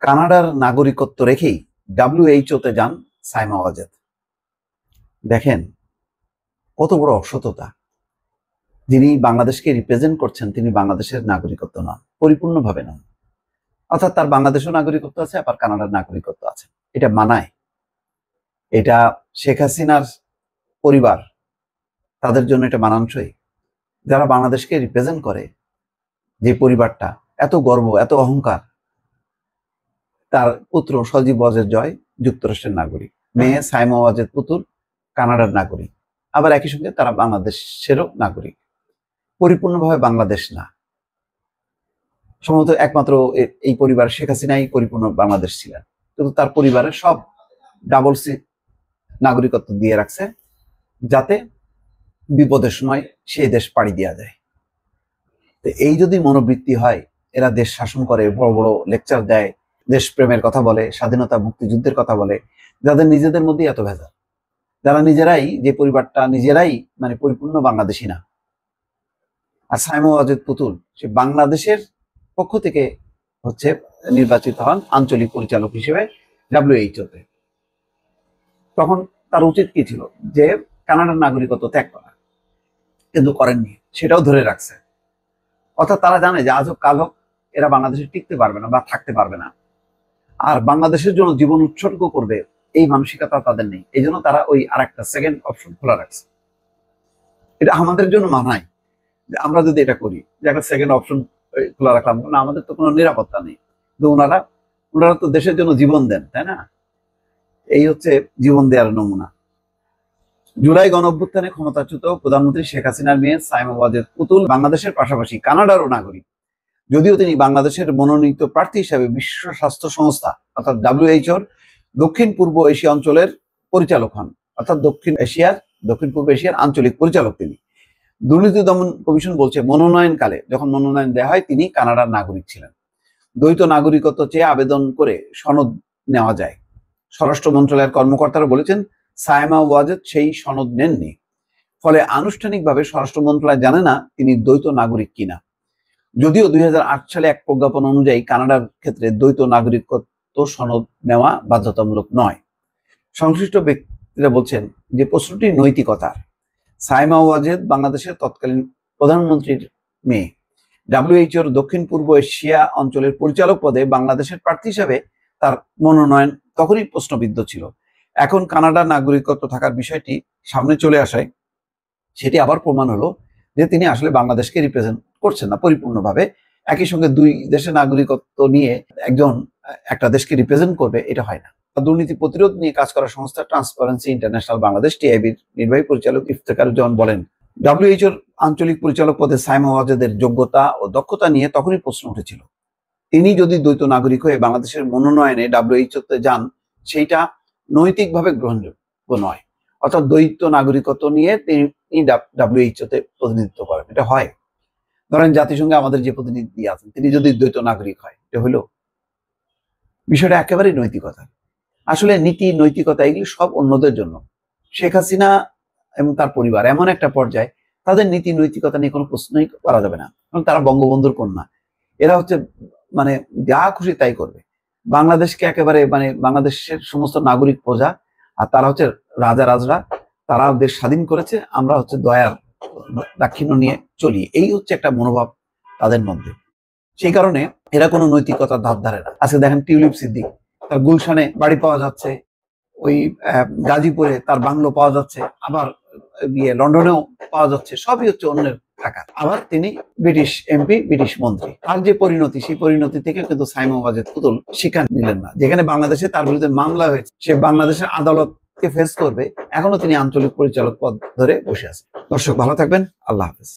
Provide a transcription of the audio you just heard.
কানাডার নাগরিকত্ব রেখেই ডাব্লিউএইচওতে যান সাইমা ওয়াজেদ। দেখেন কত বড় অসততা। যিনি বাংলাদেশকে রিপ্রেজেন্ট করছেন তিনি বাংলাদেশের নাগরিকত্ব নন, পরিপূর্ণভাবে নন। অর্থাৎ তার বাংলাদেশের নাগরিকত্ব আছে, আবার কানাডার নাগরিকত্ব আছে। এটা মানায়? এটা শেখ হাসিনার পরিবার তাদের জন্য এটা মানানসই? যারা বাংলাদেশকে রিপ্রেজেন্ট করে, যে পরিবারটা এত গর্ব, এত অহংকার, তার পুত্র সজীব ওয়াজেদ জয় যুক্তরাষ্ট্রের নাগরিক, মেয়ে সাইমা ওয়াজেদ পুতুল কানাডার নাগরিক, আবার একই সঙ্গে তারা বাংলাদেশেরও নাগরিক। পরিপূর্ণভাবে বাংলাদেশ না। সম্ভবত একমাত্র এই পরিবার শেখ হাসিনাই পরিপূর্ণ বাংলাদেশ ছিলেন, কিন্তু তার পরিবারের সব ডাবল সি নাগরিকত্ব দিয়ে রাখছে, যাতে বিপদের সময় সেই দেশ পাড়ি দেওয়া যায়। তো এই যদি মনোবৃত্তি হয়, এরা দেশ শাসন করে, বড় বড় লেকচার দেয়, দেশপ্রেমের কথা বলে, স্বাধীনতা মুক্তিযুদ্ধের কথা বলে, যাদের নিজেদের মধ্যে এত ভেজাল, যারা নিজেরাই, যে পরিবারটা নিজেরাই মানে পরিপূর্ণ বাংলাদেশি না। আর সাইমা ওয়াজেদ পুতুল সে বাংলাদেশের পক্ষ থেকে হচ্ছে নির্বাচিত হন আঞ্চলিক পরিচালক হিসেবে ডাব্লিউএইচওতে। তখন তার উচিত কি ছিল? যে কানাডার নাগরিকত্ব ত্যাগ করা, কিন্তু করেননি, সেটাও ধরে রাখছে। অর্থাৎ তারা জানে যে আজও কাল হোক এরা বাংলাদেশে টিকতে পারবে না বা থাকতে পারবে না, আর বাংলাদেশের জন্য জীবন উৎসর্গ করবে এই মানসিকতা তাদের নেই। এই জন্য তারা ওই আর একটা সেকেন্ড অপশন খোলা রাখছে। এটা আমাদের জন্য মানায় যে আমরা যদি এটা করি, যে একটা সেকেন্ড অপশন খোলা রাখলাম, কারণ আমাদের তো কোনো নিরাপত্তা নেই। কিন্তু ওনারা তো দেশের জন্য জীবন দেন, তাই না? এই হচ্ছে জীবন দেওয়ার নমুনা। জুলাই গণঅভ্যুত্থানে ক্ষমতাচ্যুত প্রধানমন্ত্রী শেখ হাসিনার মেয়ে সাইমা ওয়াজেদ পুতুল বাংলাদেশের পাশাপাশি কানাডারও নাগরিক। যদিও তিনি বাংলাদেশের মনোনীত প্রার্থী হিসাবে বিশ্ব স্বাস্থ্য সংস্থা অর্থাৎ ডাব্লিউএইচওর দক্ষিণ পূর্ব এশিয়া অঞ্চলের পরিচালক হন, অর্থাৎ দক্ষিণ পূর্ব এশিয়ার আঞ্চলিক পরিচালক তিনি। দুর্নীতি দমন কমিশন বলছে মনোনয়নকালে, যখন মনোনয়ন দেওয়া হয়, তিনি কানাডার নাগরিক ছিলেন। দ্বৈত নাগরিকত্ব চেয়ে আবেদন করে সনদ নেওয়া যায়। স্বরাষ্ট্র মন্ত্রণালয়ের কর্মকর্তারা বলেছেন সাইমা ওয়াজেদ সেই সনদ নেননি, ফলে আনুষ্ঠানিকভাবে স্বরাষ্ট্র মন্ত্রণালয় জানে না তিনি দ্বৈত নাগরিক কিনা। যদিও 2008 সালে এক প্রজ্ঞাপন অনুযায়ী কানাডার ক্ষেত্রে দ্বৈত নাগরিকত্ব সনদ নেওয়া বাধ্যতামূলক নয়। সংশ্লিষ্ট ব্যক্তিরা বলছেন যে প্রশ্নটি নৈতিকতার। সাইমা ওয়াজেদ বাংলাদেশের তৎকালীন প্রধানমন্ত্রীর মেয়ে। ডাব্লিউএইচওর দক্ষিণ পূর্ব এশিয়া অঞ্চলের পরিচালক পদে বাংলাদেশের প্রার্থী হিসাবে তার মনোনয়ন তখনই প্রশ্নবিদ্ধ ছিল। এখন কানাডার নাগরিকত্ব থাকার বিষয়টি সামনে চলে আসায় সেটি আবার প্রমাণ হলো যে তিনি আসলে বাংলাদেশকে রিপ্রেজেন্ট করছেন না পরিপূর্ণভাবে। একই সঙ্গে দুই দেশের নাগরিকত্ব নিয়ে একজন একটা দেশকে রিপ্রেজেন্ট করবে, এটা হয় না। দুর্নীতি প্রতিরোধ নিয়ে কাজ করা সংস্থা ট্রান্সপারেন্সি ইন্টারন্যাশনাল বাংলাদেশ টিআইবির নির্বাহী পরিচালক ইফতেখারুজ্জামান বলেন, ডাব্লিউএইচওর আঞ্চলিক পরিচালক পদে সাইমা ওয়াজেদের যোগ্যতা ও দক্ষতা নিয়ে তখনই প্রশ্ন উঠেছিল। তিনি যদি দ্বৈত নাগরিক হয়ে বাংলাদেশের মনোনয়নে ডাব্লিউএইচওতে যান, সেইটা নৈতিকভাবে গ্রহণযোগ্য নয়। অর্থাৎ দ্বৈত নাগরিকত্ব নিয়ে তিনি ডাব্লিউএইচওতে প্রতিনিধিত্ব করেন, এটা হয়? ধরেন জাতিসংঘে আমাদের যে প্রতিনিধি আছেন তিনি যদি দ্বৈত নাগরিক হয়, এটা হলো? বিষয়টা একেবারেই নৈতিকতা। আসলে নীতি, নৈতিকতা এগুলি সব অন্যদের জন্য। শেখ হাসিনা এবং তার পরিবার এমন একটা পর্যায়ে তাদের নীতি নৈতিকতা নিয়ে কোনো প্রশ্নই করা যাবে না, কারণ তারা বঙ্গবন্ধুর কন্যা। এরা হচ্ছে মানে যা খুশি তাই করবে। বাংলাদেশকে একেবারে মানে বাংলাদেশের সমস্ত নাগরিক প্রজা, আর তারা হচ্ছে রাজরা, তারা দেশ স্বাধীন করেছে, আমরা হচ্ছে দয়ার দাক্ষিণ্য নিয়ে চলি। এই হচ্ছে একটা মনোভাব তাদের মধ্যে। সেই কারণে এরা কোনো নৈতিকতার ধার ধারে না। আজকে দেখেন টিউলিপ সিদ্দিক, তার গুলশানে বাড়ি পাওয়া যাচ্ছে, ওই গাজীপুরে তার বাংলো পাওয়া যাচ্ছে, আবার লন্ডনেও পাওয়া যাচ্ছে, সবই হচ্ছে অন্যের টাকা। আবার তিনি ব্রিটিশ এমপি, ব্রিটিশ মন্ত্রী। তার যে পরিণতি, সেই পরিণতি থেকে কিন্তু সাইমা ওয়াজেদ পুতুল শিক্ষা নিলেন না। যেখানে বাংলাদেশে তার বিরুদ্ধে মামলা হয়েছে, সে বাংলাদেশের আদালতকে ফেস করবে, এখনো তিনি আঞ্চলিক পরিচালক পদ ধরে বসে আছেন। দর্শক ভালো থাকবেন, আল্লাহ হাফেজ।